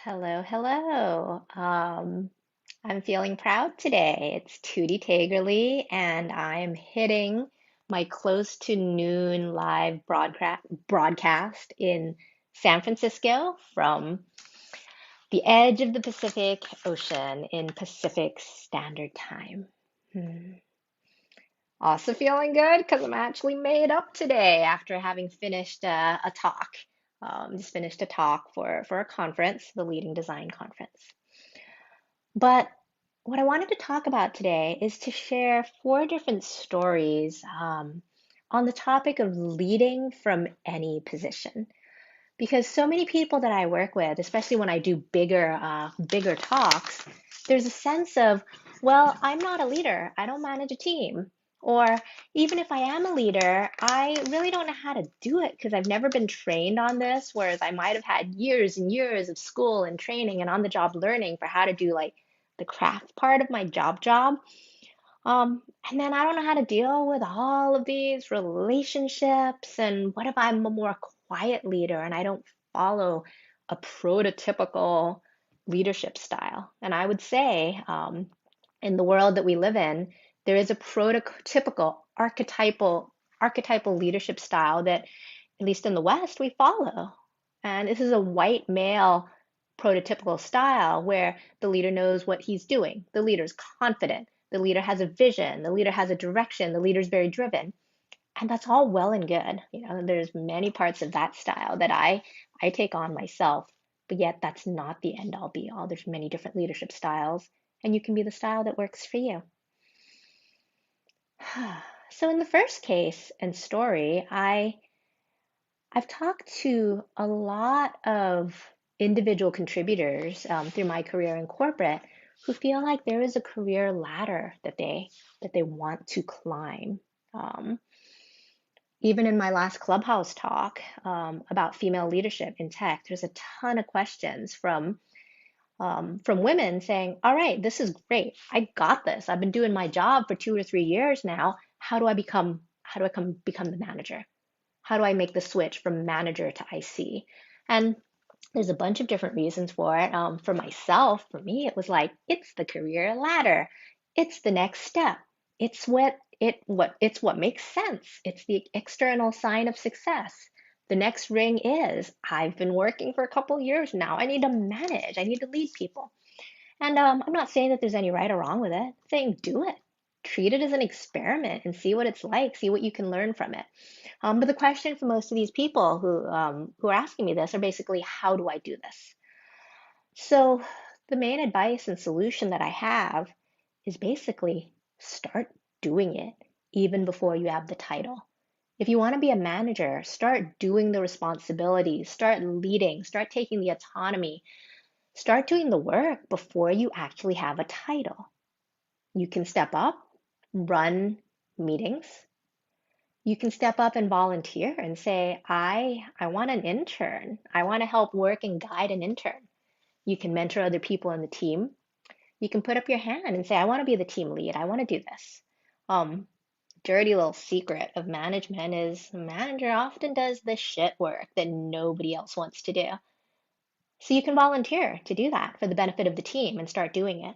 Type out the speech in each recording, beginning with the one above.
Hello, hello. I'm feeling proud today. It's Tootie Tagerly, and I'm hitting my close to noon live broadcast in San Francisco from the edge of the Pacific Ocean in Pacific Standard Time. Hmm. Also feeling good because I'm actually made up today after having finished a talk. Just finished a talk for a conference, the Leading Design Conference. But what I wanted to talk about today is to share four different stories on the topic of leading from any position. Because so many people that I work with, especially when I do bigger talks, there's a sense of, well, I'm not a leader. I don't manage a team. Or even if I am a leader, I really don't know how to do it because I've never been trained on this, whereas I might have had years and years of school and training and on-the-job learning for how to do like the craft part of my job. And then I don't know how to deal with all of these relationships. And what if I'm a more quiet leader and I don't follow a prototypical leadership style? And I would say, in the world that we live in, there is a prototypical archetypal leadership style that, at least in the West, we follow. And this is a white male prototypical style where the leader knows what he's doing. The leader's confident. The leader has a vision. The leader has a direction. The leader's very driven. And that's all well and good. There's many parts of that style that I take on myself, but yet that's not the end all be all. There's many different leadership styles, and you can be the style that works for you. So in the first case and story, I've talked to a lot of individual contributors through my career in corporate who feel like there is a career ladder that they want to climb. Um, Even in my last Clubhouse talk about female leadership in tech, there's a ton of questions from women saying, "All right, this is great. I got this. I've been doing my job for 2 or 3 years now. How do I become the manager? How do I make the switch from manager to IC?" And there's a bunch of different reasons for it. For myself, for me, it was like it's the career ladder. It's the next step. It's what makes sense. It's the external sign of success. The next ring is I've been working for a couple years now. I need to manage. I need to lead people. And I'm not saying that there's any right or wrong with it. I'm saying do it. Treat it as an experiment and see what it's like. See what you can learn from it. But the question for most of these people who are asking me this are basically, how do I do this? So the main advice and solution that I have is basically start doing it even before you have the title. If you want to be a manager, start doing the responsibilities, start leading, start taking the autonomy, start doing the work before you actually have a title. You can step up, run meetings. You can step up and volunteer and say, I want an intern. I want to help work and guide an intern. You can mentor other people in the team. You can put up your hand and say, I want to be the team lead. I want to do this. Um, Dirty little secret of management is the manager often does the shit work that nobody else wants to do. So you can volunteer to do that for the benefit of the team and start doing it.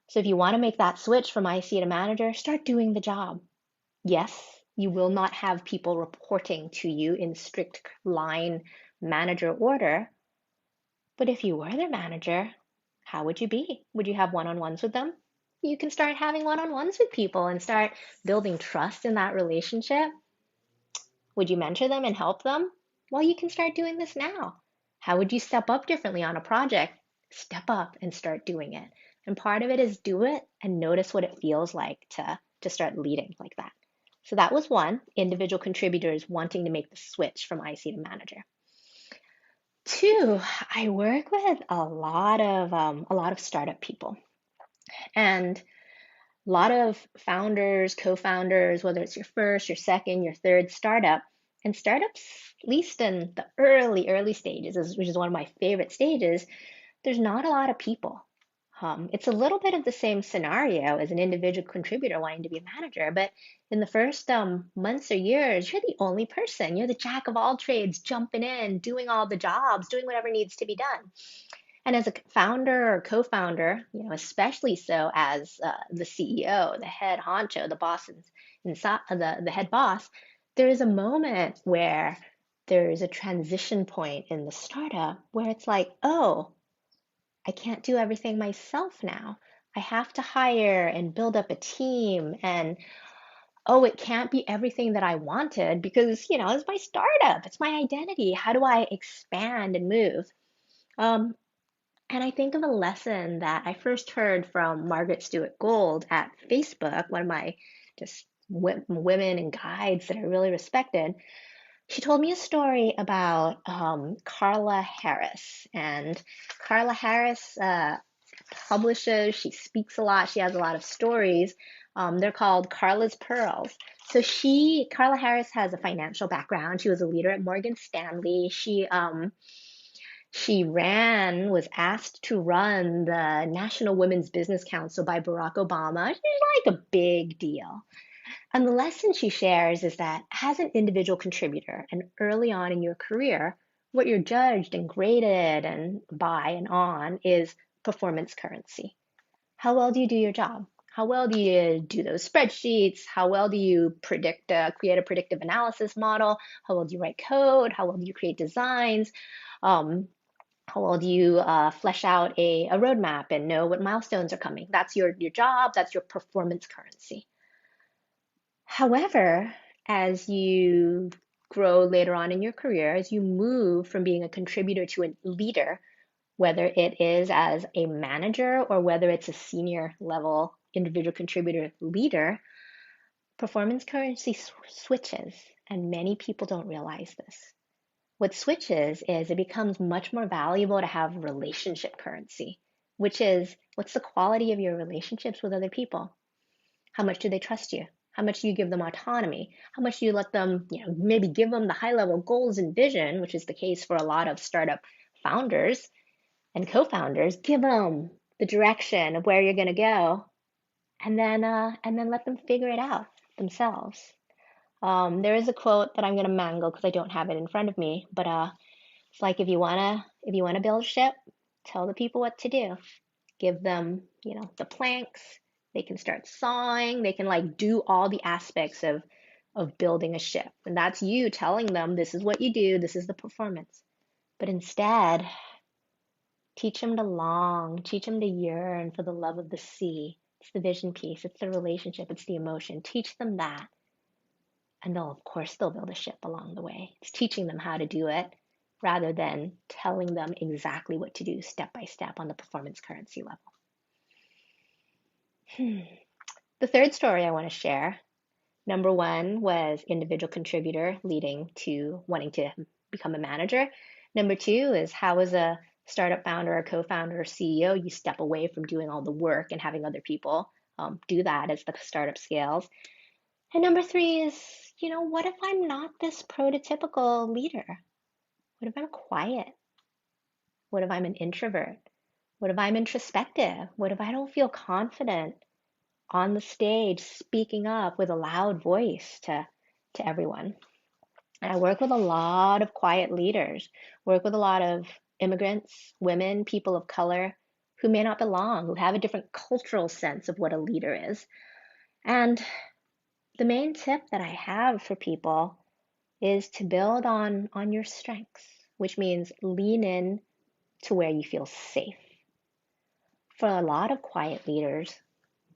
So if you want to make that switch from IC to manager, start doing the job. Yes, you will not have people reporting to you in strict line manager order, but if you were their manager, how would you be? Would you have one-on-ones with them? You can start having one-on-ones with people and start building trust in that relationship. Would you mentor them and help them? Well, you can start doing this now. How would you step up differently on a project? Step up and start doing it. And part of it is do it and notice what it feels like to start leading like that. So that was one, individual contributors wanting to make the switch from IC to manager. Two, I work with a lot of startup people and a lot of founders, co-founders, whether it's your first, your second, your third startup. And startups, at least in the early stages, which is one of my favorite stages, there's not a lot of people. It's a little bit of the same scenario as an individual contributor wanting to be a manager, but in the first months or years, you're the only person. You're the jack of all trades, jumping in, doing all the jobs, doing whatever needs to be done. And as a founder or co-founder, especially so as the CEO, the head honcho, the boss inside, the head boss, there is a moment where there's a transition point in the startup where it's like, oh, I can't do everything myself now. I have to hire and build up a team, and oh, it can't be everything that I wanted because, it's my startup, it's my identity. How do I expand and move? Um, and I think of a lesson that I first heard from Margaret Stewart Gould at Facebook, one of my just women and guides that I really respected. She told me a story about Carla Harris. And Carla Harris publishes, she speaks a lot, she has a lot of stories. They're called Carla's Pearls. So Carla Harris has a financial background. She was a leader at Morgan Stanley. She was asked to run the National Women's Business Council by Barack Obama. She's like a big deal. And the lesson she shares is that as an individual contributor and early on in your career, what you're judged and graded and by and on is performance currency. How well do you do your job? How well do you do those spreadsheets? How well do you create a predictive analysis model? How well do you write code? How well do you create designs? Um, how well do you flesh out a roadmap and know what milestones are coming? That's your job, that's your performance currency. However, as you grow later on in your career, as you move from being a contributor to a leader, whether it is as a manager or whether it's a senior level individual contributor leader, performance currency switches, and many people don't realize this. What switches is it becomes much more valuable to have relationship currency, which is what's the quality of your relationships with other people? How much do they trust you? How much do you give them autonomy? How much do you let them, maybe give them the high level goals and vision, which is the case for a lot of startup founders and co-founders. Give them the direction of where you're going to go, and then let them figure it out themselves. There is a quote that I'm going to mangle because I don't have it in front of me, but it's like if you wanna build a ship, tell the people what to do. Give them, the planks. They can start sawing. They can like do all the aspects of building a ship. And that's you telling them this is what you do, this is the performance. But instead, teach them to long, teach them to yearn for the love of the sea. It's the vision piece, it's the relationship, it's the emotion. Teach them that. And of course, they'll build a ship along the way. It's teaching them how to do it rather than telling them exactly what to do step by step on the performance currency level. The third story I want to share, number one was individual contributor leading to wanting to become a manager. Number two is how as a startup founder or co-founder or CEO, you step away from doing all the work and having other people do that as the startup scales. And number three is, what if I'm not this prototypical leader? What if I'm quiet? What if I'm an introvert? What if I'm introspective? What if I don't feel confident on the stage speaking up with a loud voice to everyone? And I work with a lot of quiet leaders, work with a lot of immigrants, women, people of color who may not belong, who have a different cultural sense of what a leader is. And the main tip that I have for people is to build on your strengths, which means lean in to where you feel safe. For a lot of quiet leaders,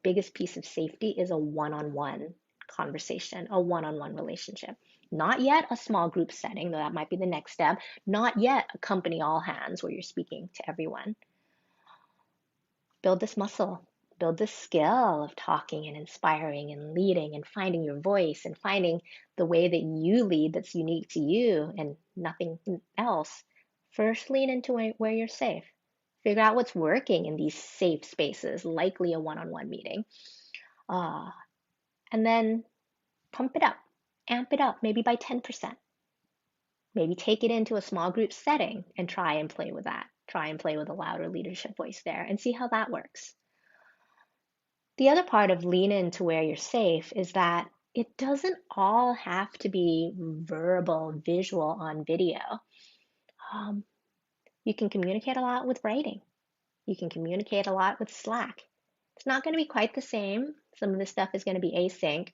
biggest piece of safety is a one-on-one conversation, a one-on-one relationship. Not yet a small group setting, though that might be the next step. Not yet a company all hands where you're speaking to everyone. Build this muscle, build this skill of talking and inspiring and leading and finding your voice and finding the way that you lead that's unique to you and nothing else. First, lean into where you're safe. Figure out what's working in these safe spaces, likely a one-on-one meeting. And then pump it up, amp it up, maybe by 10%. Maybe take it into a small group setting and try and play with that. Try and play with a louder leadership voice there and see how that works. The other part of lean into where you're safe is that it doesn't all have to be verbal, visual on video. You can communicate a lot with writing. You can communicate a lot with Slack. It's not going to be quite the same. Some of this stuff is going to be async,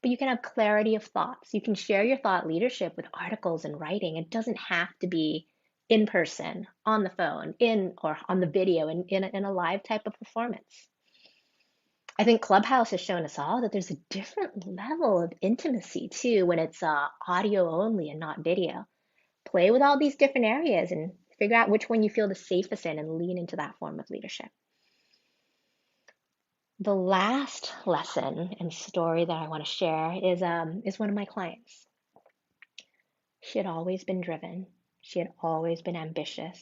but you can have clarity of thoughts. You can share your thought leadership with articles and writing. It doesn't have to be in person, on the phone, in or on the video, in a live type of performance. I think Clubhouse has shown us all that there's a different level of intimacy too when it's audio only and not video. Play with all these different areas and figure out which one you feel the safest in and lean into that form of leadership. The last lesson and story that I want to share is one of my clients. She had always been driven. She had always been ambitious.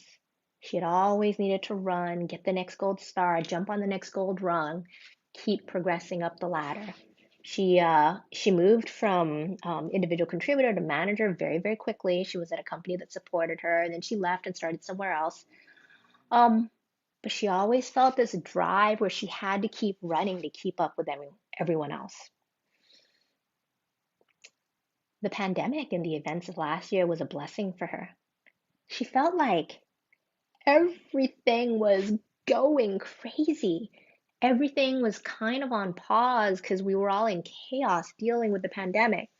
She had always needed to run, get the next gold star, jump on the next gold rung, keep progressing up the ladder. She moved from individual contributor to manager very, very quickly. She was at a company that supported her, and then she left and started somewhere else. Um, but she always felt this drive where she had to keep running to keep up with everyone else. The pandemic and the events of last year was a blessing for her. She felt like everything was going crazy. Everything was kind of on pause because we were all in chaos dealing with the pandemic.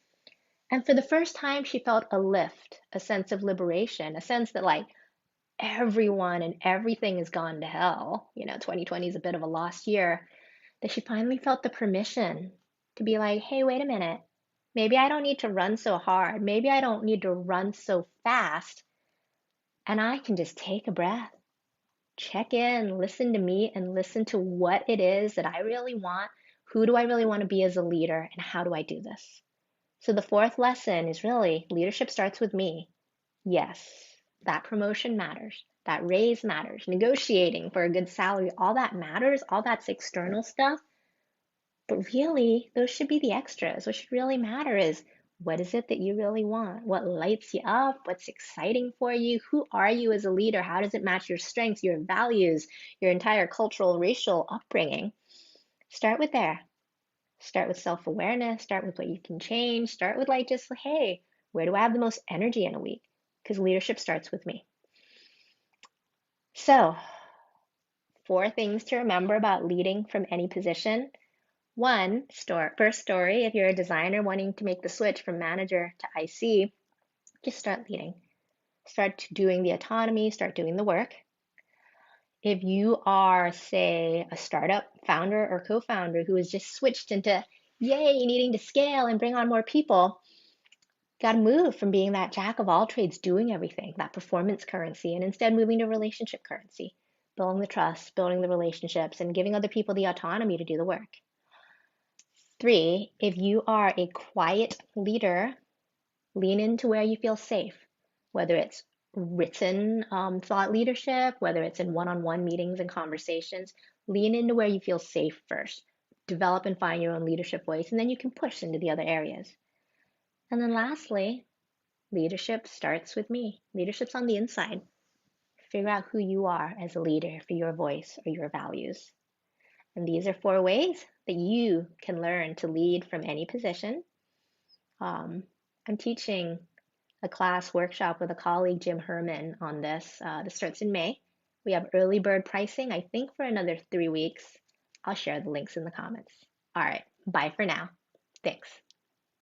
And for the first time, she felt a lift, a sense of liberation, a sense that like everyone and everything has gone to hell. 2020 is a bit of a lost year. That she finally felt the permission to be like, hey, wait a minute. Maybe I don't need to run so hard. Maybe I don't need to run so fast. And I can just take a breath, check in, listen to me, and listen to what it is that I really want. Who do I really want to be as a leader? And how do I do this? So the fourth lesson is really leadership starts with me. Yes, that promotion matters. That raise matters. Negotiating for a good salary, all that matters. All that's external stuff. But really, those should be the extras. What should really matter is what is it that you really want? What lights you up? What's exciting for you? Who are you as a leader? How does it match your strengths, your values, your entire cultural, racial upbringing? Start with there. Start with self-awareness. Start with what you can change. Start with like just, hey, where do I have the most energy in a week? Because leadership starts with me. So, 4 things to remember about leading from any position. First story, if you're a designer wanting to make the switch from manager to IC, just start leading. Start doing the autonomy, start doing the work. If you are, say, a startup founder or co-founder who has just switched into, yay, needing to scale and bring on more people, got to move from being that jack of all trades, doing everything, that performance currency, and instead moving to relationship currency, building the trust, building the relationships, and giving other people the autonomy to do the work. 3, if you are a quiet leader, lean into where you feel safe, whether it's written thought leadership, whether it's in one-on-one meetings and conversations. Lean into where you feel safe first. Develop and find your own leadership voice, and then you can push into the other areas. And then lastly, leadership starts with me. Leadership's on the inside. Figure out who you are as a leader for your voice or your values. And these are 4 ways that you can learn to lead from any position. I'm teaching a class workshop with a colleague, Jim Herman, on this. This starts in May. We have early bird pricing, I think, for another 3 weeks. I'll share the links in the comments. All right, bye for now. Thanks.